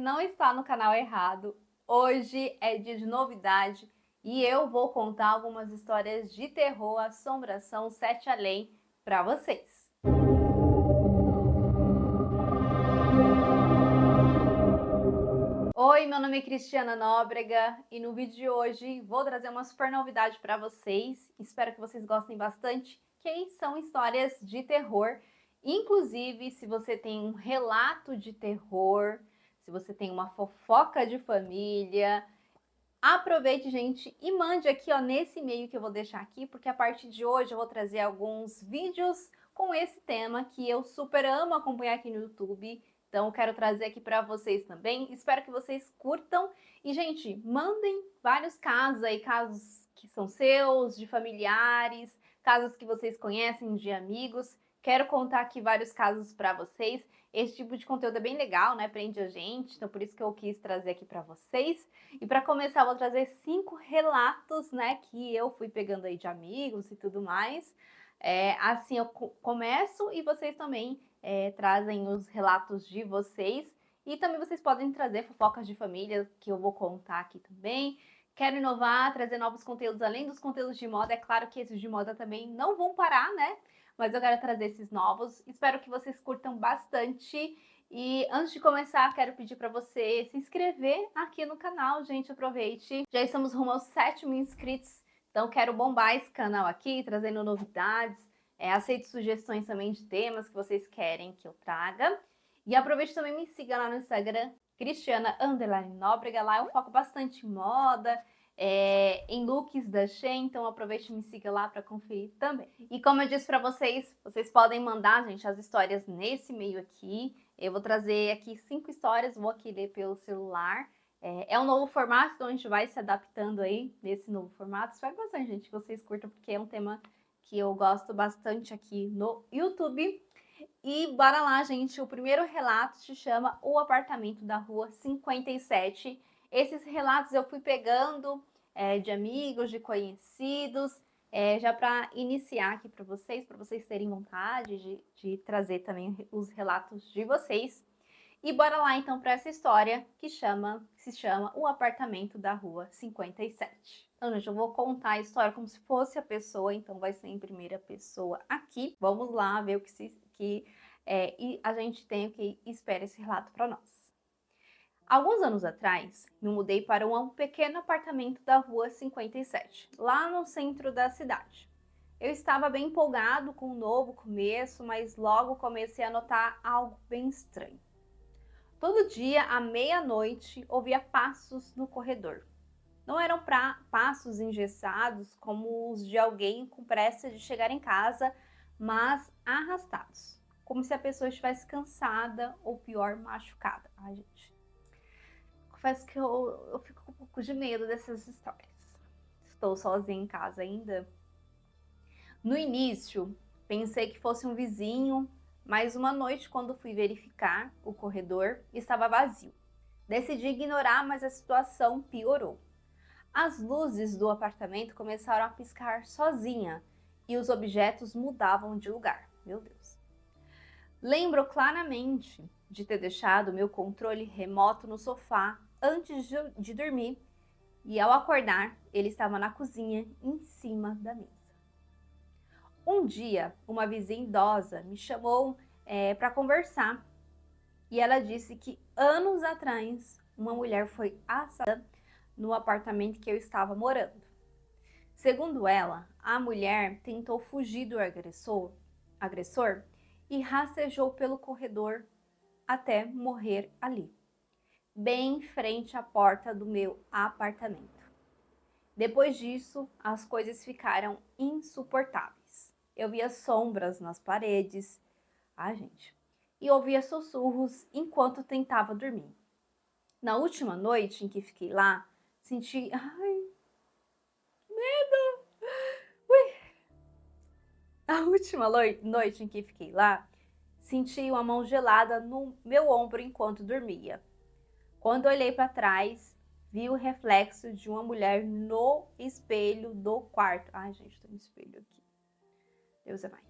não está no canal errado. Hoje é dia de novidade e eu vou contar algumas histórias de terror, assombração, sete além para vocês. Oi, meu nome é Cristiana Nóbrega e no vídeo de hoje vou trazer uma super novidade para vocês. Espero que vocês gostem bastante, que são histórias de terror. Inclusive, se você tem um relato de terror, se você tem uma fofoca de família, aproveite, gente, e mande aqui, ó, nesse e-mail que eu vou deixar aqui, porque a partir de hoje eu vou trazer alguns vídeos com esse tema que eu super amo acompanhar aqui no YouTube. Então, eu quero trazer aqui para vocês também. Espero que vocês curtam. E, gente, mandem vários casos aí, casos que são seus, de familiares, casos que vocês conhecem, de amigos. Quero contar aqui vários casos para vocês. Esse tipo de conteúdo é bem legal, né? Prende a gente, então por isso que eu quis trazer aqui para vocês. E para começar, eu vou trazer 5 relatos, né, que eu fui pegando aí de amigos e tudo mais. Assim eu começo e vocês também trazem os relatos de vocês. E também vocês podem trazer fofocas de família, que eu vou contar aqui também. Quero inovar, trazer novos conteúdos, além dos conteúdos de moda. É claro que esses de moda também não vão parar, né? Mas eu quero trazer esses novos. Espero que vocês curtam bastante. E antes de começar, quero pedir para você se inscrever aqui no canal, gente, aproveite. Já estamos rumo aos 7.000 inscritos, então quero bombar esse canal aqui, trazendo novidades. Aceito sugestões também de temas que vocês querem que eu traga. E aproveite também me siga lá no Instagram, Cristiana_Nóbrega. Lá eu foco bastante em moda, em looks da Shein, então aproveite e me siga lá para conferir também. E como eu disse para vocês, vocês podem mandar, gente, as histórias nesse e-mail aqui. Eu vou trazer aqui 5 histórias, vou aqui ler pelo celular. É um novo formato, então a gente vai se adaptando aí nesse novo formato. Espero bastante, gente, que vocês curtam, porque é um tema que eu gosto bastante aqui no YouTube. E bora lá, gente. O primeiro relato se chama O Apartamento da Rua 57. Esses relatos eu fui pegando de amigos, de conhecidos, já para iniciar aqui para vocês terem vontade de trazer também os relatos de vocês. E bora lá então para essa história que se chama O Apartamento da Rua 57. Então, gente, eu vou contar a história como se fosse a pessoa, então vai ser em primeira pessoa aqui. Vamos lá ver o que a gente tem, o que espera esse relato para nós. Alguns anos atrás, me mudei para um pequeno apartamento da Rua 57, lá no centro da cidade. Eu estava bem empolgado com o novo começo, mas logo comecei a notar algo bem estranho. Todo dia, à meia-noite, ouvia passos no corredor. Não eram passos engessados como os de alguém com pressa de chegar em casa, mas arrastados, como se a pessoa estivesse cansada ou pior, machucada. Ai, gente, confesso que eu fico com um pouco de medo dessas histórias. Estou sozinha em casa ainda. No início, pensei que fosse um vizinho, mas uma noite, quando fui verificar o corredor, estava vazio. Decidi ignorar, mas a situação piorou. As luzes do apartamento começaram a piscar sozinha e os objetos mudavam de lugar. Meu Deus. Lembro claramente de ter deixado meu controle remoto no sofá antes de dormir e, ao acordar, ele estava na cozinha em cima da mesa. Um dia, uma vizinha idosa me chamou para conversar e ela disse que anos atrás uma mulher foi assassinada no apartamento que eu estava morando. Segundo ela, a mulher tentou fugir do agressor e rastejou pelo corredor até morrer ali, bem em frente à porta do meu apartamento. Depois disso, as coisas ficaram insuportáveis. Eu via sombras nas paredes, gente, e ouvia sussurros enquanto tentava dormir. Na última noite em que fiquei lá, senti... Ai, que medo! Ui. A última noite em que fiquei lá, senti uma mão gelada no meu ombro enquanto dormia. Quando olhei para trás, vi o reflexo de uma mulher no espelho do quarto. Ai, gente, tem um espelho aqui. Deus é mais.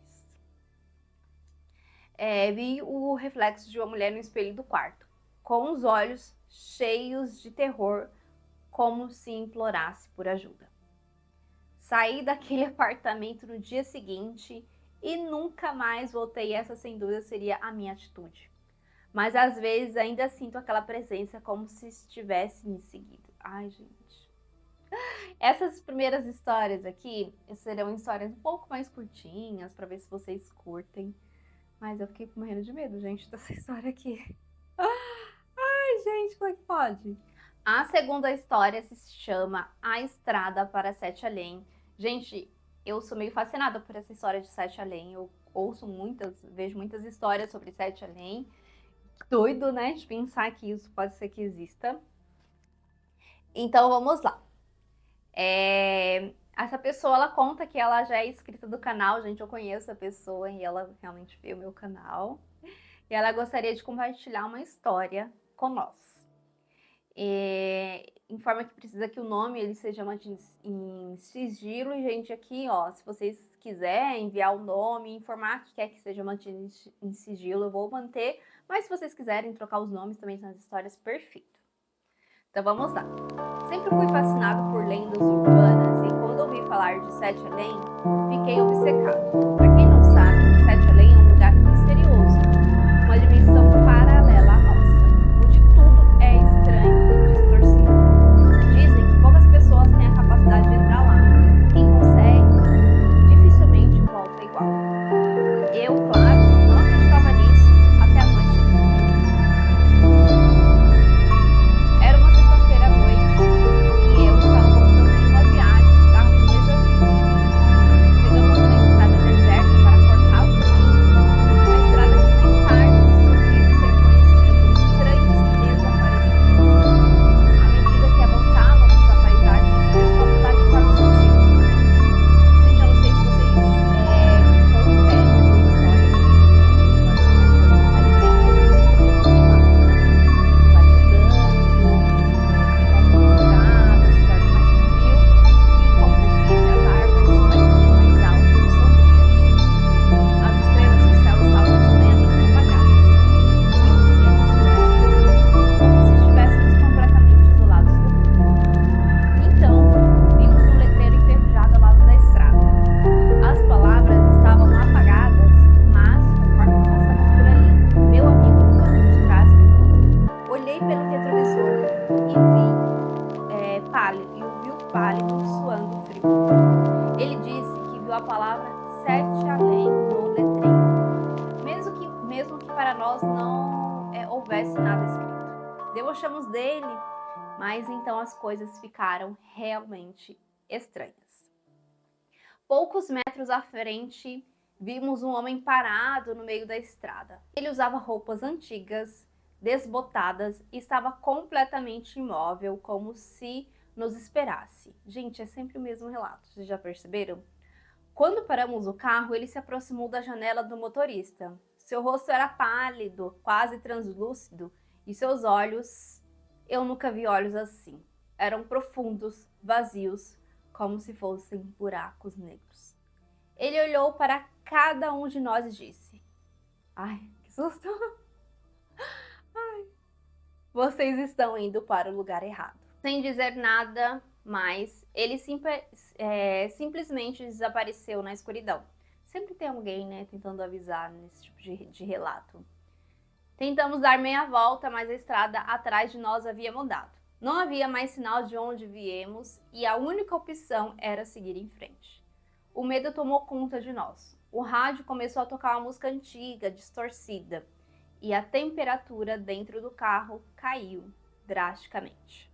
Vi o reflexo de uma mulher no espelho do quarto. com os olhos cheios de terror, como se implorasse por ajuda. Saí daquele apartamento no dia seguinte e nunca mais voltei. Essa, sem dúvida, seria a minha atitude. Mas às vezes ainda sinto aquela presença como se estivesse me seguindo. Ai, gente. Essas primeiras histórias aqui serão histórias um pouco mais curtinhas, para ver se vocês curtem. Mas eu fiquei morrendo de medo, gente, dessa história aqui. Ai, gente, como é que pode? A segunda história se chama A Estrada para Sete Além. Gente, eu sou meio fascinada por essa história de Sete Além. Eu vejo muitas histórias sobre Sete Além. Doido, né, de pensar que isso pode ser que exista. Então, vamos lá. Essa pessoa, ela conta que ela já é inscrita do canal. Gente, eu conheço a pessoa e ela realmente vê o meu canal. E ela gostaria de compartilhar uma história com nós. Informa que precisa que o nome ele seja mantido em sigilo. E, gente, aqui, ó, se vocês quiserem enviar o nome, informar que quer que seja mantido em sigilo, eu vou manter. Mas se vocês quiserem trocar os nomes também nas histórias, perfeito. Então vamos lá. Sempre fui fascinado por lendas urbanas e quando ouvi falar de Sete Além, fiquei obcecado. Para quem não sabe, Sete Além é um lugar misterioso, uma dimensão paralela à nossa, onde tudo é estranho e distorcido. Dizem que poucas pessoas têm a capacidade de entrar lá. Quem consegue, dificilmente volta igual. Eu, claro, não acreditava nisso até a noite. Era uma sexta-feira à noite e eu estava voltando de uma viagem de carro com 2 amigos. Pegamos uma estrada deserta para cortar o caminho. A estrada tinha mais tarde descobrido ser conhecida por estranhos desaparecimentos. À medida que avançávamos, a paisagem começou a mudar de forma sutil. Gente, eu não sei se vocês conferem essas histórias, pálido, suando frio. Ele disse que viu a palavra Sete Além no letreiro, mesmo que para nós não houvesse nada escrito. Debochamos dele, mas então as coisas ficaram realmente estranhas. Poucos metros à frente, vimos um homem parado no meio da estrada. Ele usava roupas antigas, desbotadas e estava completamente imóvel, como se nos esperasse. Gente, é sempre o mesmo relato, vocês já perceberam? Quando paramos o carro, ele se aproximou da janela do motorista. Seu rosto era pálido, quase translúcido, e seus olhos, eu nunca vi olhos assim. Eram profundos, vazios, como se fossem buracos negros. Ele olhou para cada um de nós e disse: ai, que susto! Ai, vocês estão indo para o lugar errado. Sem dizer nada mais, ele simplesmente desapareceu na escuridão. Sempre tem alguém, né, tentando avisar nesse tipo de relato. Tentamos dar meia volta, mas a estrada atrás de nós havia mudado. Não havia mais sinal de onde viemos e a única opção era seguir em frente. O medo tomou conta de nós. O rádio começou a tocar uma música antiga, distorcida, e a temperatura dentro do carro caiu drasticamente.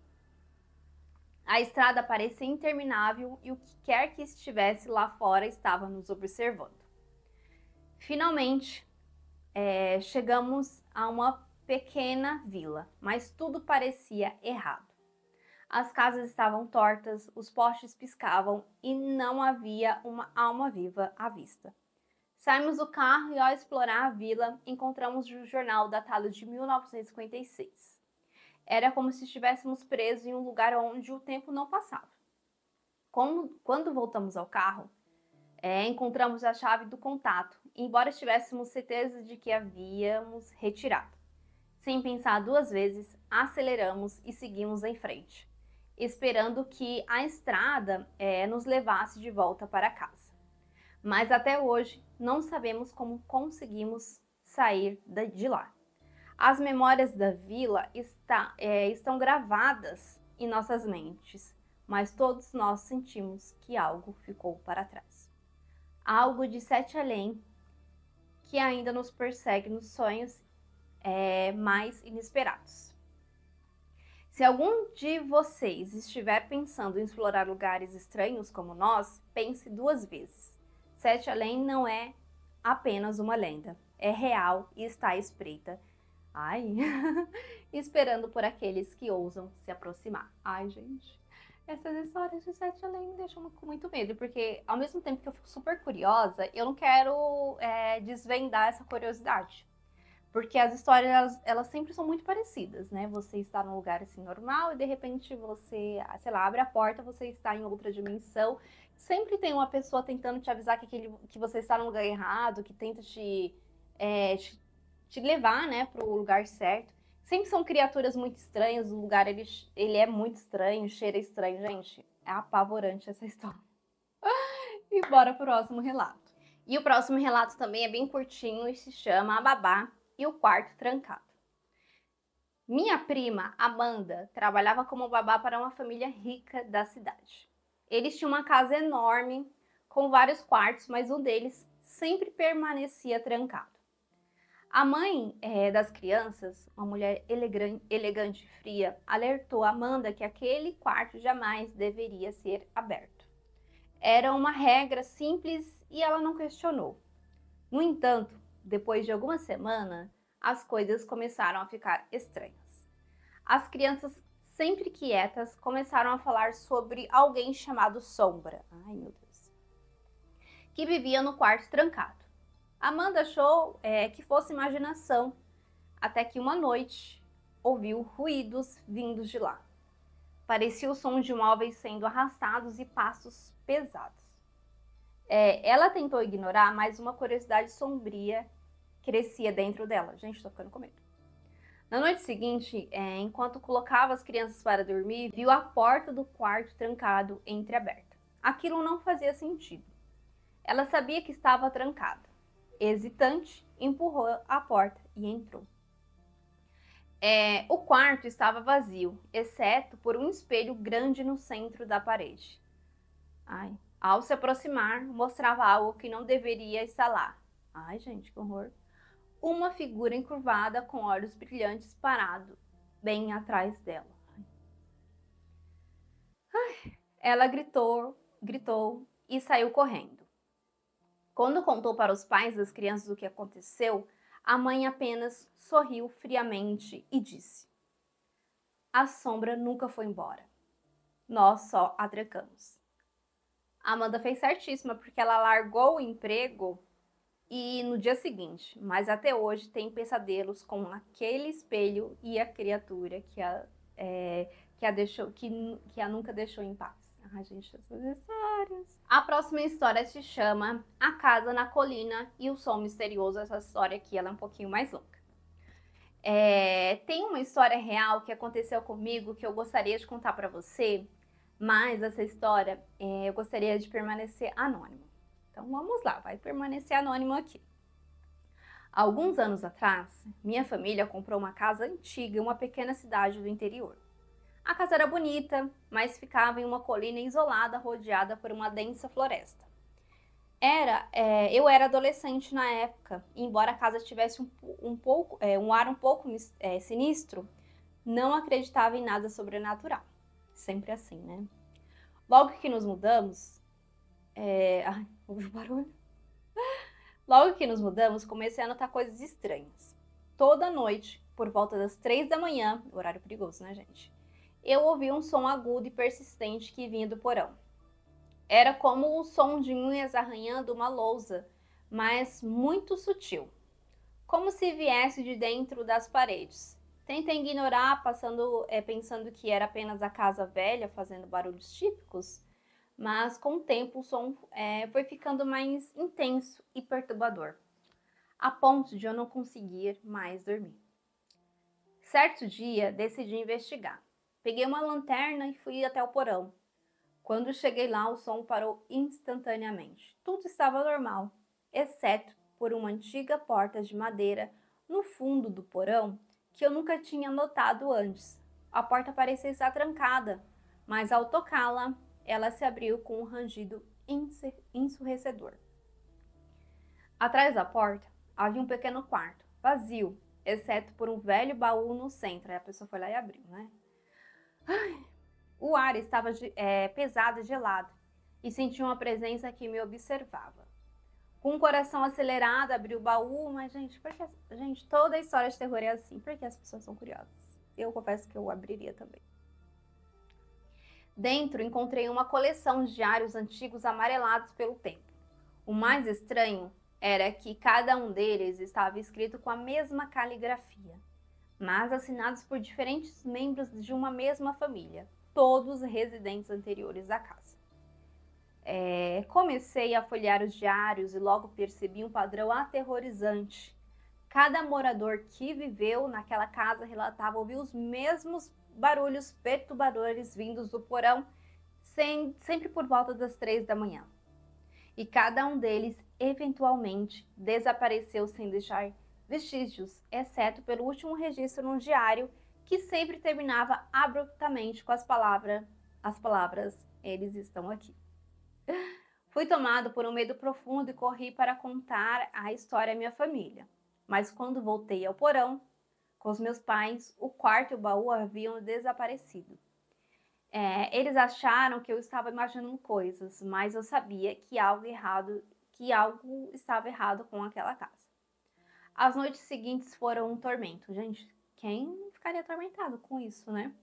A estrada parecia interminável e o que quer que estivesse lá fora estava nos observando. Finalmente, chegamos a uma pequena vila, mas tudo parecia errado. As casas estavam tortas, os postes piscavam e não havia uma alma viva à vista. Saímos do carro e, ao explorar a vila, encontramos o jornal datado de 1956. Era como se estivéssemos presos em um lugar onde o tempo não passava. Quando voltamos ao carro, encontramos a chave do contato, embora tivéssemos certeza de que havíamos retirado. Sem pensar duas vezes, aceleramos e seguimos em frente, esperando que a estrada nos levasse de volta para casa. Mas até hoje não sabemos como conseguimos sair de lá. As memórias da vila estão gravadas em nossas mentes, mas todos nós sentimos que algo ficou para trás. Algo de sete além que ainda nos persegue nos sonhos mais inesperados. Se algum de vocês estiver pensando em explorar lugares estranhos como nós, pense duas vezes. Sete Além não é apenas uma lenda, é real e está à espreita. Ai, esperando por aqueles que ousam se aproximar. Ai, gente, essas histórias de Sete Além me deixam com muito medo, porque ao mesmo tempo que eu fico super curiosa, eu não quero desvendar essa curiosidade. Porque as histórias, elas sempre são muito parecidas, né? Você está num lugar assim normal e de repente você, sei lá, abre a porta, você está em outra dimensão. Sempre tem uma pessoa tentando te avisar que você está no lugar errado, que tenta te levar, né, para o lugar certo. Sempre são criaturas muito estranhas, o lugar ele é muito estranho, cheira estranho. Gente, é apavorante essa história. E bora pro próximo relato. E o próximo relato também é bem curtinho e se chama A Babá e o Quarto Trancado. Minha prima, Amanda, trabalhava como babá para uma família rica da cidade. Eles tinham uma casa enorme, com vários quartos, mas um deles sempre permanecia trancado. A mãe das crianças, uma mulher elegante e fria, alertou Amanda que aquele quarto jamais deveria ser aberto. Era uma regra simples e ela não questionou. No entanto, depois de algumas semanas, as coisas começaram a ficar estranhas. As crianças, sempre quietas, começaram a falar sobre alguém chamado Sombra. Ai, meu Deus. Que vivia no quarto trancado. Amanda achou que fosse imaginação, até que uma noite ouviu ruídos vindos de lá. Parecia o som de móveis sendo arrastados e passos pesados. Ela tentou ignorar, mas uma curiosidade sombria crescia dentro dela. Gente, tô ficando com medo. Na noite seguinte, enquanto colocava as crianças para dormir, viu a porta do quarto trancado entreaberta. Aquilo não fazia sentido. Ela sabia que estava trancada. Hesitante, empurrou a porta e entrou. O quarto estava vazio, exceto por um espelho grande no centro da parede. Ai. Ao se aproximar, mostrava algo que não deveria estar lá. Ai, gente, que horror. Uma figura encurvada com olhos brilhantes parado bem atrás dela. Ai. Ela gritou e saiu correndo. Quando contou para os pais das crianças o que aconteceu, a mãe apenas sorriu friamente e disse: a sombra nunca foi embora. Nós só a trancamos. A Amanda fez certíssima, porque ela largou o emprego e no dia seguinte, mas até hoje tem pesadelos com aquele espelho e a criatura que a nunca deixou em paz. Ai, gente, essas histórias. A próxima história se chama A Casa na Colina e o Som Misterioso. Essa história aqui ela é um pouquinho mais longa. Tem uma história real que aconteceu comigo que eu gostaria de contar para você, mas essa história eu gostaria de permanecer anônimo. Então vamos lá, vai permanecer anônimo aqui. Alguns anos atrás, minha família comprou uma casa antiga em uma pequena cidade do interior. A casa era bonita, mas ficava em uma colina isolada, rodeada por uma densa floresta. Eu era adolescente na época, e embora a casa tivesse um ar um pouco sinistro, não acreditava em nada sobrenatural. Sempre assim, né? Logo que nos mudamos... Ai, ouviu o barulho? Logo que nos mudamos, comecei a notar coisas estranhas. Toda noite, por volta das 3 da manhã, horário perigoso, né, gente? Eu ouvi um som agudo e persistente que vinha do porão. Era como o som de unhas arranhando uma lousa, mas muito sutil. Como se viesse de dentro das paredes. Tentei ignorar, pensando que era apenas a casa velha fazendo barulhos típicos, mas com o tempo o som foi ficando mais intenso e perturbador, a ponto de eu não conseguir mais dormir. Certo dia, decidi investigar. Peguei uma lanterna e fui até o porão. Quando cheguei lá, o som parou instantaneamente. Tudo estava normal, exceto por uma antiga porta de madeira no fundo do porão que eu nunca tinha notado antes. A porta parecia estar trancada, mas ao tocá-la, ela se abriu com um rangido ensurdecedor. Atrás da porta havia um pequeno quarto, vazio, exceto por um velho baú no centro. Aí a pessoa foi lá e abriu, né? O ar estava pesado e gelado, e senti uma presença que me observava. Com o coração acelerado, abri o baú, mas, gente, toda a história de terror é assim, porque as pessoas são curiosas. Eu confesso que eu abriria também. Dentro, encontrei uma coleção de diários antigos amarelados pelo tempo. O mais estranho era que cada um deles estava escrito com a mesma caligrafia, mas assinados por diferentes membros de uma mesma família, todos residentes anteriores da casa. Comecei a folhear os diários e logo percebi um padrão aterrorizante. Cada morador que viveu naquela casa relatava ouvir os mesmos barulhos perturbadores vindos do porão, sempre por volta das 3 da manhã. E cada um deles, eventualmente, desapareceu sem deixar vestígios, exceto pelo último registro num diário que sempre terminava abruptamente com as palavras "eles estão aqui". Fui tomado por um medo profundo e corri para contar a história à minha família. Mas quando voltei ao porão, com os meus pais, o quarto e o baú haviam desaparecido. Eles acharam que eu estava imaginando coisas, mas eu sabia que algo estava errado com aquela casa. As noites seguintes foram um tormento. Gente, quem ficaria atormentado com isso, né?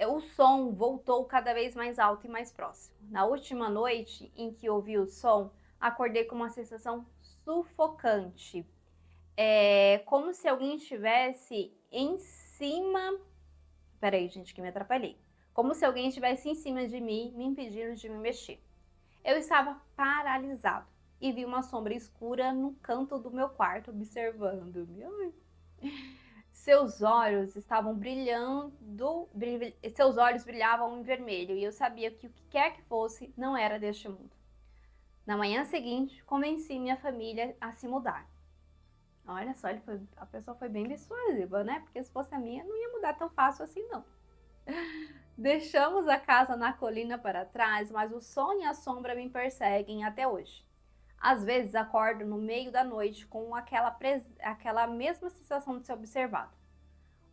O som voltou cada vez mais alto e mais próximo. Na última noite em que ouvi o som, acordei com uma sensação sufocante. Como se alguém estivesse em cima... Peraí, gente, que me atrapalhei. Como se alguém estivesse em cima de mim, me impedindo de me mexer. Eu estava paralisado e vi uma sombra escura no canto do meu quarto, observando-me. Seus olhos brilhavam em vermelho e eu sabia que o que quer que fosse não era deste mundo. Na manhã seguinte, convenci minha família a se mudar. Olha só, a pessoa foi bem dissuasiva, né? Porque se fosse a minha, não ia mudar tão fácil assim, não. Deixamos a casa na colina para trás, mas o som e a sombra me perseguem até hoje. Às vezes acordo no meio da noite com aquela mesma sensação de ser observado.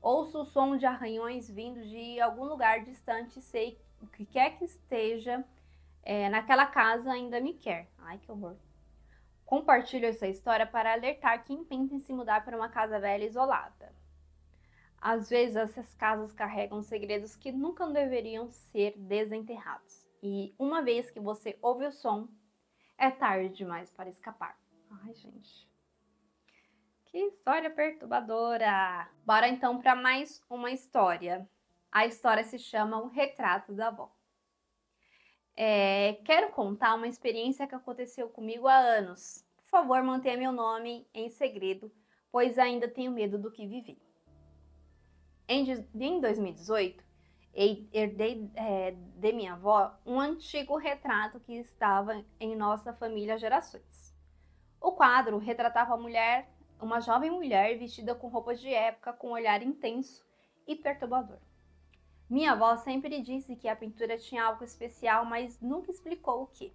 Ouço o som de arranhões vindo de algum lugar distante e sei que o que quer que esteja naquela casa ainda me quer. Ai, que horror. Compartilho essa história para alertar quem pensa em se mudar para uma casa velha e isolada. Às vezes essas casas carregam segredos que nunca deveriam ser desenterrados. E uma vez que você ouve o som, é tarde demais para escapar. Ai, gente. Que história perturbadora! Bora então para mais uma história. A história se chama O Retrato da Avó. Quero contar uma experiência que aconteceu comigo há anos. Por favor, mantenha meu nome em segredo, pois ainda tenho medo do que vivi. Em 2018, herdei de minha avó um antigo retrato que estava em nossa família há gerações. O quadro retratava uma jovem mulher vestida com roupas de época, com um olhar intenso e perturbador. Minha avó sempre disse que a pintura tinha algo especial, mas nunca explicou o que.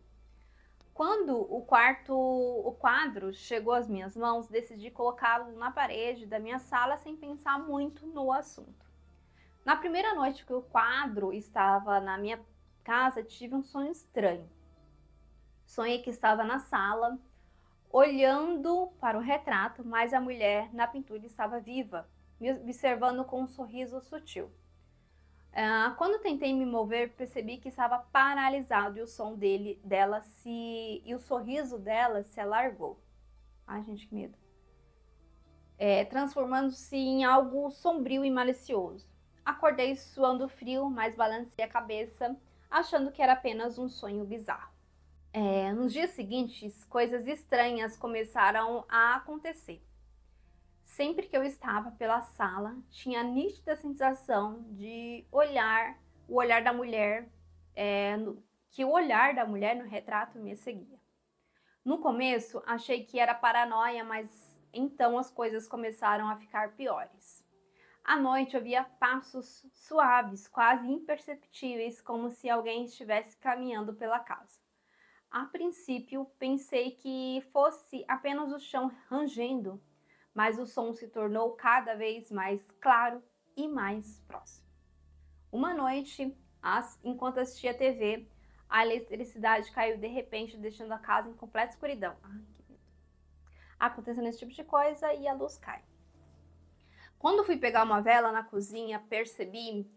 Quando o quadro chegou às minhas mãos, decidi colocá-lo na parede da minha sala sem pensar muito no assunto. Na primeira noite que o quadro estava na minha casa, tive um sonho estranho. Sonhei que estava na sala, olhando para o retrato, mas a mulher na pintura estava viva, me observando com um sorriso sutil. Quando tentei me mover, percebi que estava paralisado e o sorriso dela se alargou. Ai, gente, que medo. Transformando-se em algo sombrio e malicioso. Acordei suando frio, mas balancei a cabeça, achando que era apenas um sonho bizarro. Nos dias seguintes, coisas estranhas começaram a acontecer. Sempre que eu estava pela sala, tinha a nítida sensação de o olhar da mulher, que o olhar da mulher no retrato me seguia. No começo, achei que era paranoia, mas então as coisas começaram a ficar piores. À noite, eu via passos suaves, quase imperceptíveis, como se alguém estivesse caminhando pela casa. A princípio, pensei que fosse apenas o chão rangendo, mas o som se tornou cada vez mais claro e mais próximo. Uma noite, enquanto assistia a TV, a eletricidade caiu de repente, deixando a casa em completa escuridão. Ai, que medo. Acontecendo esse tipo de coisa e a luz cai. Quando fui pegar uma vela na cozinha, percebi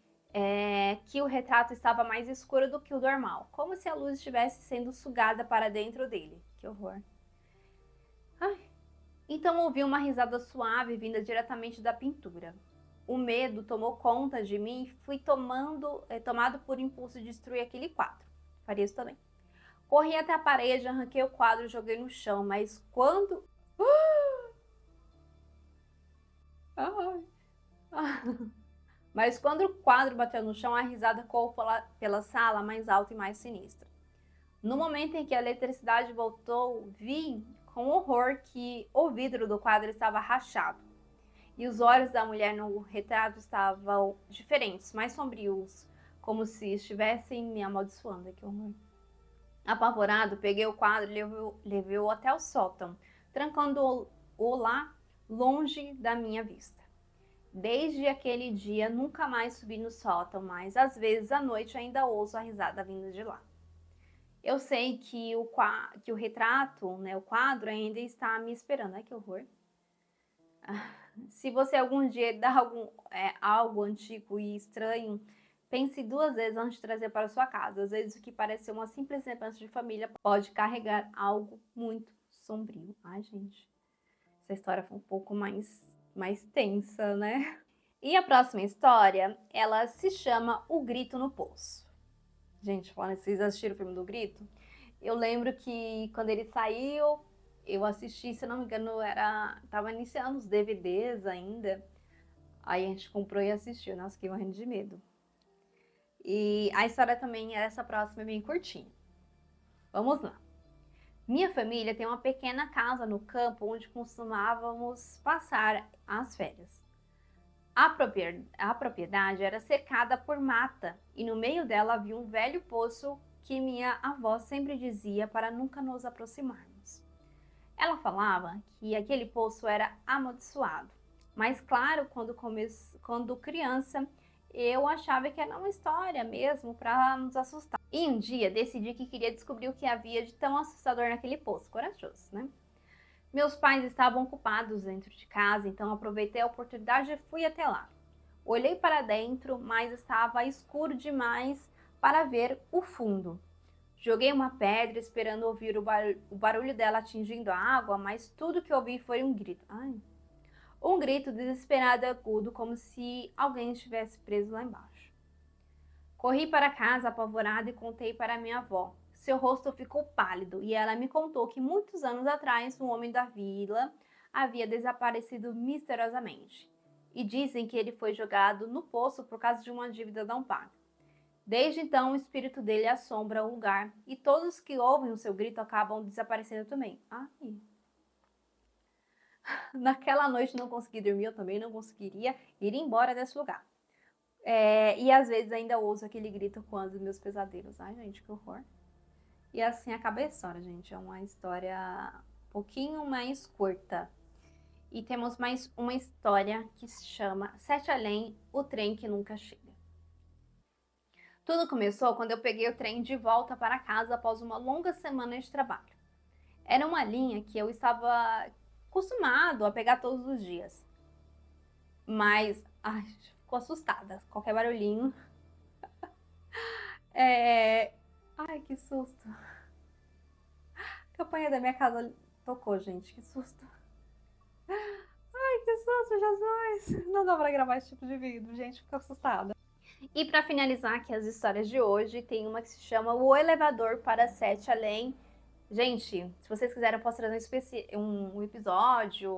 que o retrato estava mais escuro do que o normal, como se a luz estivesse sendo sugada para dentro dele. Que horror. Ai. Então ouvi uma risada suave vinda diretamente da pintura. O medo tomou conta de mim e fui tomado por impulso de destruir aquele quadro. Faria isso também. Corri até a parede, arranquei o quadro e joguei no chão, mas quando... Mas quando o quadro bateu no chão, a risada coou pela sala mais alta e mais sinistra. No momento em que a eletricidade voltou, vi com horror que o vidro do quadro estava rachado. E os olhos da mulher no retrato estavam diferentes, mais sombrios, como se estivessem me amaldiçoando. Que horror. Apavorado, peguei o quadro e levei-o até o sótão, trancando-o lá longe da minha vista. Desde aquele dia, nunca mais subi no sótão, mas às vezes à noite ainda ouço a risada vinda de lá. Eu sei que o retrato, né, o quadro, ainda está me esperando. Ai, que horror. Se você algum dia dá algo antigo e estranho, pense 2 vezes antes de trazer para sua casa. Às vezes o que parece ser uma simples lembrança de família pode carregar algo muito sombrio. Ai, gente, essa história foi um pouco mais tensa, né? E a próxima história, ela se chama O Grito no Poço. Gente, vocês assistiram o filme do Grito? Eu lembro que quando ele saiu, eu assisti, se não me engano, tava iniciando os DVDs ainda. Aí a gente comprou e assistiu. Nossa, fiquei morrendo de medo. E a história também, essa próxima é bem curtinha. Vamos lá. Minha família tem uma pequena casa no campo onde costumávamos passar as férias. A propriedade era cercada por mata e no meio dela havia um velho poço que minha avó sempre dizia para nunca nos aproximarmos. Ela falava que aquele poço era amaldiçoado, mas claro, quando criança, eu achava que era uma história mesmo para nos assustar. E um dia decidi que queria descobrir o que havia de tão assustador naquele poço. Corajoso, né? Meus pais estavam ocupados dentro de casa, então aproveitei a oportunidade e fui até lá. Olhei para dentro, mas estava escuro demais para ver o fundo. Joguei uma pedra esperando ouvir o barulho dela atingindo a água, mas tudo que ouvi foi um grito. Ai. Um grito desesperado e agudo, como se alguém estivesse preso lá embaixo. Corri para casa apavorada e contei para minha avó. Seu rosto ficou pálido e ela me contou que muitos anos atrás um homem da vila havia desaparecido misteriosamente. E dizem que ele foi jogado no poço por causa de uma dívida não paga. Desde então, o espírito dele assombra o lugar e todos que ouvem o seu grito acabam desaparecendo também. Ai. Naquela noite não consegui dormir, eu também não conseguiria ir embora desse lugar. E às vezes ainda ouço aquele grito quando meus pesadelos. Ai, gente, que horror. E assim acaba a história, gente. É uma história um pouquinho mais curta. E temos mais uma história que se chama Sete Além, o trem que nunca chega. Tudo começou quando eu peguei o trem de volta para casa após uma longa semana de trabalho. Era uma linha que eu estava acostumado a pegar todos os dias. Mas, ai, ficou assustada. Qualquer barulhinho. Ai, que susto. A campanha da minha casa tocou, gente. Que susto. Ai, que susto, Jesus. Não dá pra gravar esse tipo de vídeo, gente. Fico assustada. E para finalizar aqui as histórias de hoje, tem uma que se chama O Elevador para Sete Além, Gente, se vocês quiserem, eu posso trazer um episódio,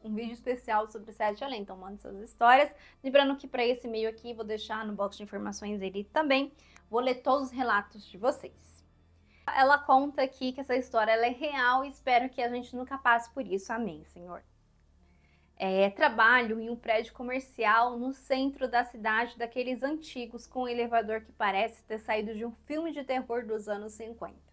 um vídeo especial sobre Sete Além. Então, manda suas histórias. Lembrando que para esse e-mail aqui, vou deixar no box de informações dele também. Vou ler todos os relatos de vocês. Ela conta aqui que essa história ela é real e espero que a gente nunca passe por isso. Amém, Senhor. Trabalho em um prédio comercial no centro da cidade, daqueles antigos, com um elevador que parece ter saído de um filme de terror dos anos 50.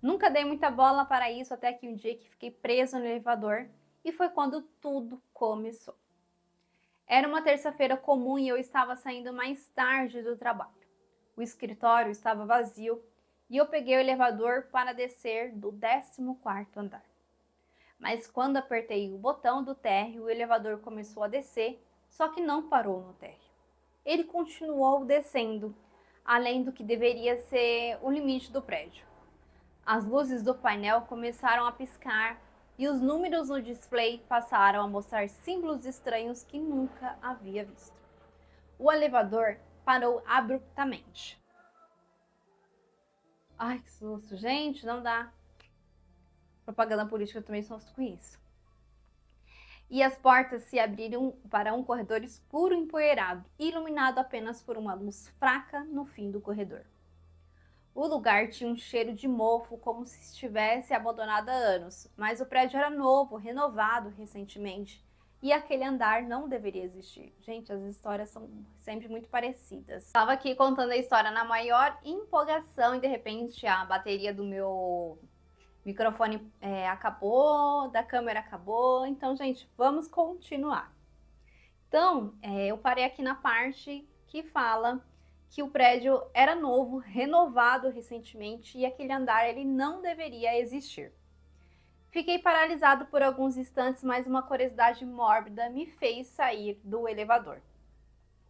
Nunca dei muita bola para isso até que um dia que fiquei preso no elevador e foi quando tudo começou. Era uma terça-feira comum e eu estava saindo mais tarde do trabalho. O escritório estava vazio e eu peguei o elevador para descer do 14º andar. Mas quando apertei o botão do térreo, o elevador começou a descer, só que não parou no térreo. Ele continuou descendo, além do que deveria ser o limite do prédio. As luzes do painel começaram a piscar e os números no display passaram a mostrar símbolos estranhos que nunca havia visto. O elevador parou abruptamente. Ai, que susto, gente, não dá. Propaganda política, eu também susto com isso. E as portas se abriram para um corredor escuro e empoeirado, iluminado apenas por uma luz fraca no fim do corredor. O lugar tinha um cheiro de mofo, como se estivesse abandonado há anos, mas o prédio era novo, renovado recentemente, e aquele andar não deveria existir. Gente, as histórias são sempre muito parecidas. Estava aqui contando a história na maior empolgação e de repente a bateria do meu microfone acabou, da câmera acabou, então, gente, vamos continuar. Então, eu parei aqui na parte que fala que o prédio era novo, renovado recentemente e aquele andar ele não deveria existir. Fiquei paralisado por alguns instantes, mas uma curiosidade mórbida me fez sair do elevador.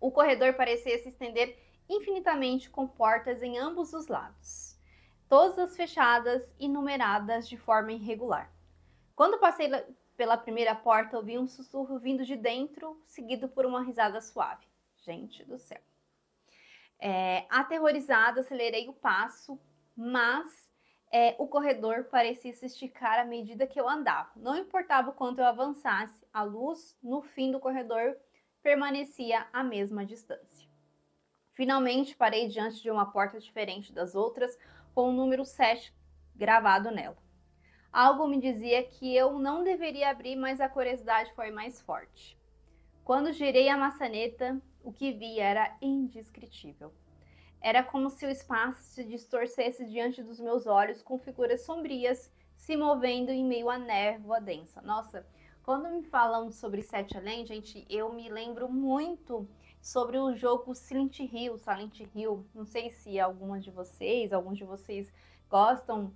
O corredor parecia se estender infinitamente com portas em ambos os lados, todas fechadas e numeradas de forma irregular. Quando passei pela primeira porta, ouvi um sussurro vindo de dentro, seguido por uma risada suave. Gente do céu. Aterrorizada, acelerei o passo, mas o corredor parecia se esticar à medida que eu andava. Não importava o quanto eu avançasse, a luz no fim do corredor permanecia à mesma distância. Finalmente parei diante de uma porta diferente das outras, com o número 7 gravado nela. Algo me dizia que eu não deveria abrir, mas a curiosidade foi mais forte. Quando girei a maçaneta, o que vi era indescritível. Era como se o espaço se distorcesse diante dos meus olhos, com figuras sombrias se movendo em meio à névoa densa. Nossa, quando me falam sobre Sete Além, gente, eu me lembro muito sobre o jogo Silent Hill. Não sei se alguns de vocês gostam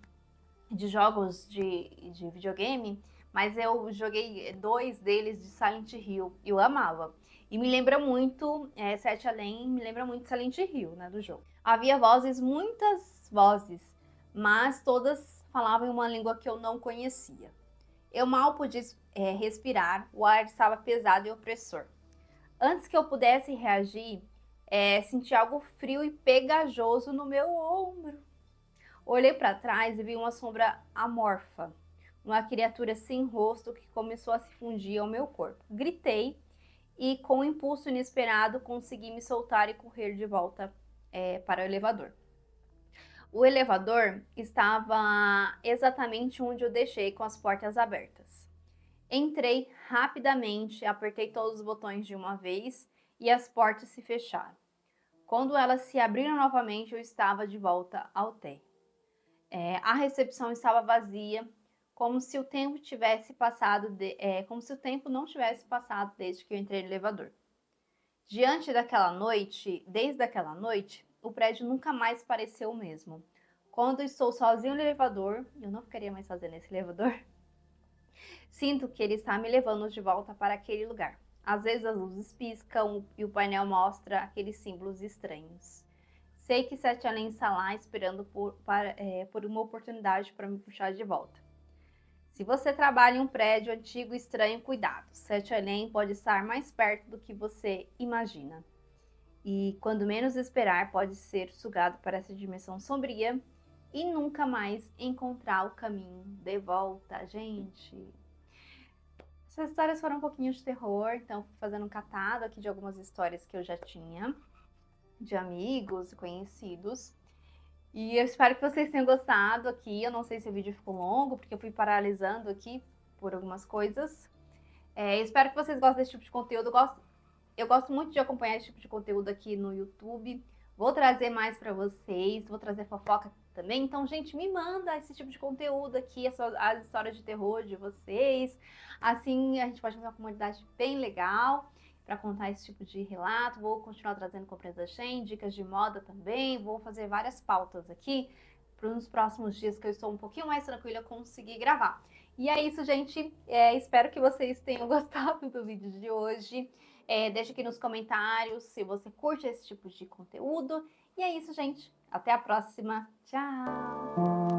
de jogos de videogame, mas eu joguei 2 deles de Silent Hill e eu amava. E me lembra muito, Sete Além me lembra muito Silent Hill, né, do jogo. Havia muitas vozes, mas todas falavam uma língua que eu não conhecia. Eu mal podia respirar, o ar estava pesado e opressor. Antes que eu pudesse reagir, senti algo frio e pegajoso no meu ombro. Olhei para trás e vi uma sombra amorfa, uma criatura sem rosto que começou a se fundir ao meu corpo. Gritei e, com um impulso inesperado, consegui me soltar e correr de volta para o elevador. O elevador estava exatamente onde eu deixei, com as portas abertas. Entrei rapidamente, apertei todos os botões de uma vez e as portas se fecharam. Quando elas se abriram novamente, eu estava de volta ao térreo. A recepção estava vazia, como se o tempo não tivesse passado desde que eu entrei no elevador. Desde aquela noite, o prédio nunca mais pareceu o mesmo. Quando estou sozinho no elevador, eu não ficaria mais sozinha nesse elevador, sinto que ele está me levando de volta para aquele lugar. Às vezes as luzes piscam e o painel mostra aqueles símbolos estranhos. Sei que Sete Além está lá esperando por uma oportunidade para me puxar de volta. Se você trabalha em um prédio antigo e estranho, cuidado. Sete Além pode estar mais perto do que você imagina. E quando menos esperar, pode ser sugado para essa dimensão sombria e nunca mais encontrar o caminho de volta, gente. Essas histórias foram um pouquinho de terror, então fui fazendo um catado aqui de algumas histórias que eu já tinha, de amigos e conhecidos. E eu espero que vocês tenham gostado aqui. Eu não sei se o vídeo ficou longo, porque eu fui paralisando aqui por algumas coisas. Espero que vocês gostem desse tipo de conteúdo. Eu gosto muito de acompanhar esse tipo de conteúdo aqui no YouTube. Vou trazer mais para vocês, vou trazer fofoca também. Então, gente, me manda esse tipo de conteúdo aqui, as histórias de terror de vocês. Assim, a gente pode fazer uma comunidade bem legal para contar esse tipo de relato. Vou continuar trazendo compras da Shein, dicas de moda também. Vou fazer várias pautas aqui para nos próximos dias que eu estou um pouquinho mais tranquila conseguir gravar. E é isso, gente. Espero que vocês tenham gostado do vídeo de hoje. Deixa aqui nos comentários se você curte esse tipo de conteúdo. E é isso, gente. Até a próxima. Tchau!